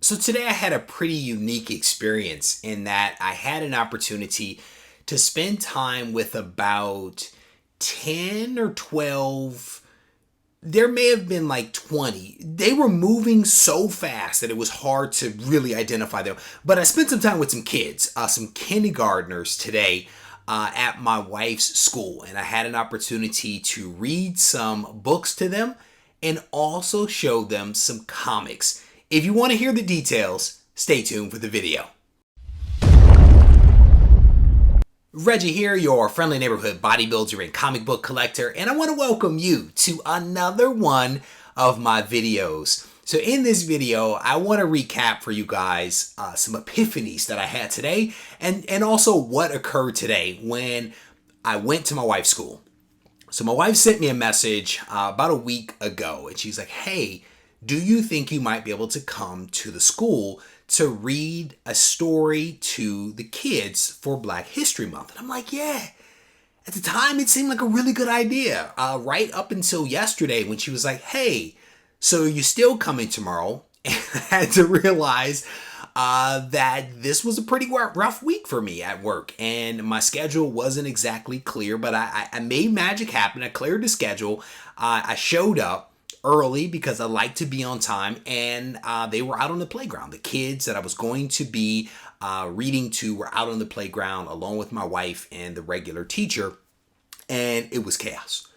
So today I had a pretty unique experience in that I had an opportunity to spend time with about 10 or 12. There may have been like 20. They were moving so fast that it was hard to really identify them. But I spent some time with some kids, some kindergartners today at my wife's school. And I had an opportunity to read some books to them and also show them some comics. If you want to hear the details, stay tuned for the video. Reggie here, your friendly neighborhood bodybuilder and comic book collector, and I want to welcome you to another one of my videos. So in this video, I want to recap for you guys some epiphanies that I had today and also what occurred today when I went to my wife's school. So my wife sent me a message about a week ago, and she's like, hey, do you think you might be able to come to the school to read a story to the kids for Black History Month? And I'm like, yeah. At the time, it seemed like a really good idea. Right up until yesterday when she was like, hey, so you're still coming tomorrow? And I had to realize that this was a pretty rough week for me at work. And my schedule wasn't exactly clear, but I made magic happen. I cleared the schedule. I showed up early because I like to be on time, and they were out on the playground. The kids that I was going to be reading to were out on the playground along with my wife and the regular teacher, and it was chaos.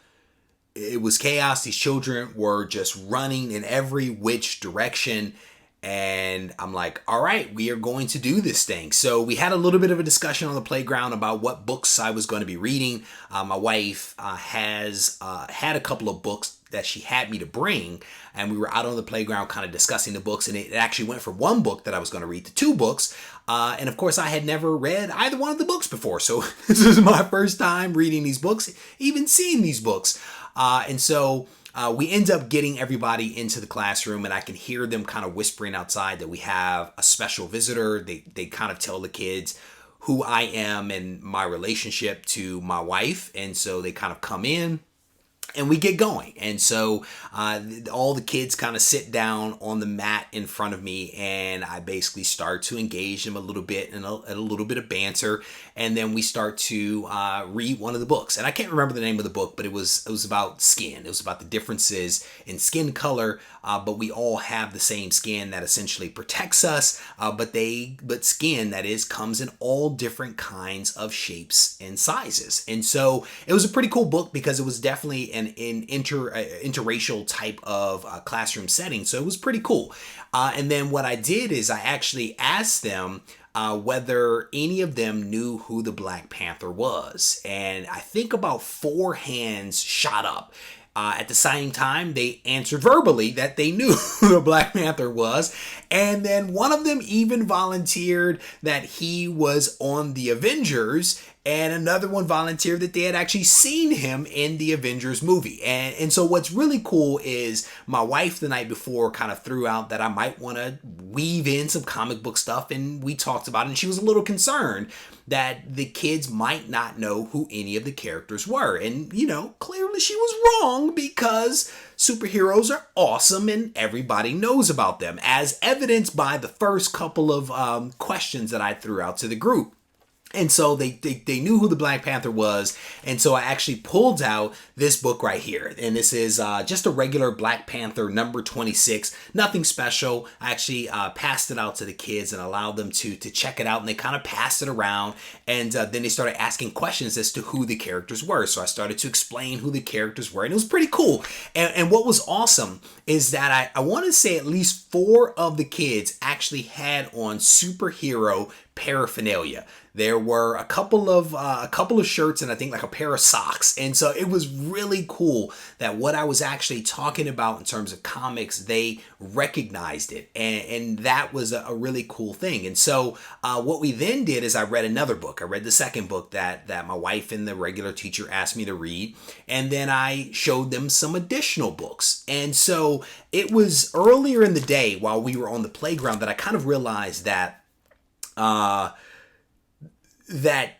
It was chaos. These children were just running in every which direction, and I'm like, all right, we are going to do this thing. So we had a little bit of a discussion on the playground about what books I was going to be reading. My wife has had a couple of books that she had me to bring, and we were out on the playground kind of discussing the books, and it actually went from one book that I was going to read to two books, and of course I had never read either one of the books before, so this is my first time reading these books, even seeing these books, and so we end up getting everybody into the classroom, and I can hear them kind of whispering outside that we have a special visitor. They kind of tell the kids who I am and my relationship to my wife, and so they kind of come in and we get going. And so all the kids kind of sit down on the mat in front of me, and I basically start to engage them a little bit and a little bit of banter. And then we start to read one of the books. And I can't remember the name of the book, but it was about skin. It was about the differences in skin color, but we all have the same skin that essentially protects us. But skin, that is, comes in all different kinds of shapes and sizes. And so it was a pretty cool book because it was definitely an interracial type of classroom setting. So it was pretty cool. And then what I did is I actually asked them whether any of them knew who the Black Panther was. And I think about 4 hands shot up. At the same time, they answered verbally that they knew who the Black Panther was. And then one of them even volunteered that he was on the Avengers, and another one volunteered that they had actually seen him in the Avengers movie. And so what's really cool is my wife the night before kind of threw out that I might want to weave in some comic book stuff, and we talked about it, and she was a little concerned that the kids might not know who any of the characters were. And, you know, clearly she was wrong, because superheroes are awesome and everybody knows about them, as evidenced by the first couple of questions that I threw out to the group. And so they knew who the Black Panther was. And so I actually pulled out this book right here. And this is just a regular Black Panther number 26. Nothing special. I actually passed it out to the kids and allowed them to check it out. And they kind of passed it around. And then they started asking questions as to who the characters were. So I started to explain who the characters were. And it was pretty cool. And what was awesome is that I want to say at least 4 of the kids actually had on superhero paraphernalia. There were a couple of shirts and I think like a pair of socks. And so it was really cool that what I was actually talking about in terms of comics, they recognized it. And that was a really cool thing. And so what we then did is I read another book. I read the second book that my wife and the regular teacher asked me to read. And then I showed them some additional books. And so it was earlier in the day while we were on the playground that I kind of realized that that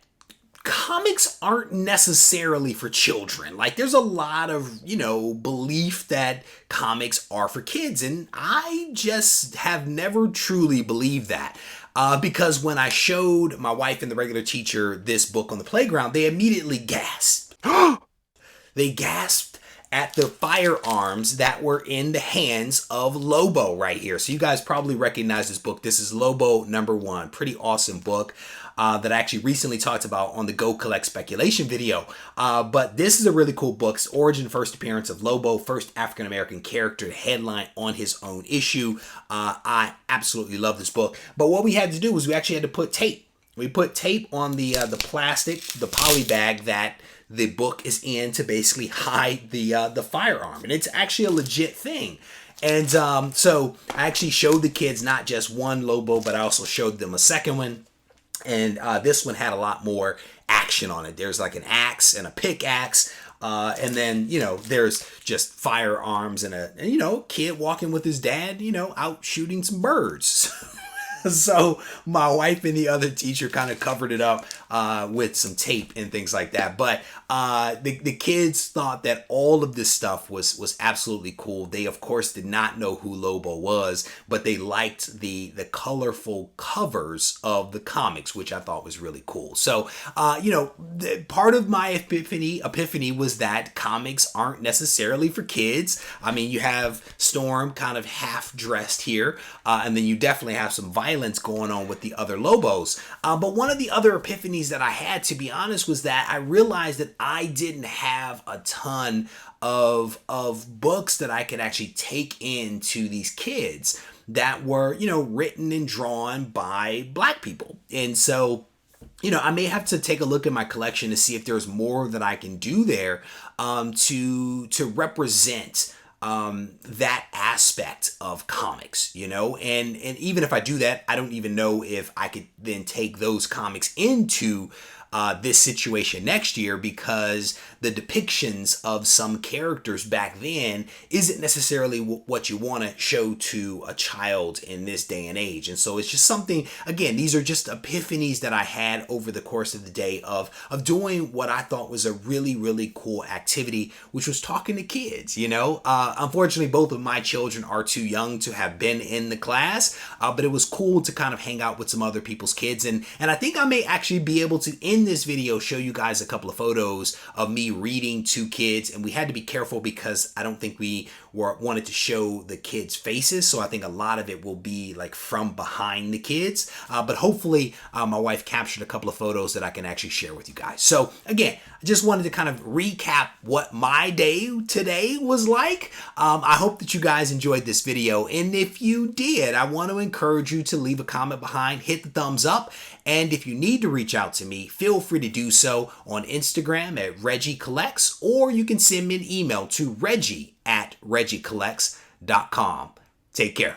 comics aren't necessarily for children. Like, there's a lot of, belief that comics are for kids, and I just have never truly believed that. Because when I showed my wife and the regular teacher this book on the playground, they immediately gasped. They gasped at the firearms that were in the hands of Lobo right here. So you guys probably recognize this book. This is Lobo #1. Pretty awesome book that I actually recently talked about on the Go Collect Speculation video. But this is a really cool book. It's origin, first appearance of Lobo, first African-American character to headline on his own issue. I absolutely love this book. But what we had to do was we actually had to put tape. We put tape on the plastic, the poly bag that the book is in to basically hide the firearm. And it's actually a legit thing. And so I actually showed the kids not just one Lobo, but I also showed them a second one. And this one had a lot more action on it. There's like an axe and a pickaxe. And then, there's just firearms and a kid walking with his dad, out shooting some birds. So my wife and the other teacher kind of covered it up with some tape and things like that. But the kids thought that all of this stuff was absolutely cool. They, of course, did not know who Lobo was, but they liked the colorful covers of the comics, which I thought was really cool. So, part of my epiphany was that comics aren't necessarily for kids. I mean, you have Storm kind of half dressed here, and then you definitely have some violence going on with the other Lobos. But one of the other epiphanies that I had, to be honest, was that I realized that I didn't have a ton of books that I could actually take into these kids that were, written and drawn by Black people. And so, I may have to take a look at my collection to see if there's more that I can do there to represent that aspect of comics, and even if I do that, I don't even know if I could then take those comics into this situation next year, because the depictions of some characters back then isn't necessarily what you want to show to a child in this day and age. And so it's just something, again, these are just epiphanies that I had over the course of the day of doing what I thought was a really, really cool activity, which was talking to kids. Unfortunately, both of my children are too young to have been in the class, but it was cool to kind of hang out with some other people's kids. And I think I may actually be able to, in this video, show you guys a couple of photos of me reading to kids. And we had to be careful because I don't think we wanted to show the kids' faces. So I think a lot of it will be like from behind the kids. But hopefully my wife captured a couple of photos that I can actually share with you guys. So again, I just wanted to kind of recap what my day today was like. I hope that you guys enjoyed this video. And if you did, I want to encourage you to leave a comment behind, hit the thumbs up. And if you need to reach out to me, feel free to do so on Instagram at Regie Collects, or you can send me an email to Reggie@regiecollects.com. Take care.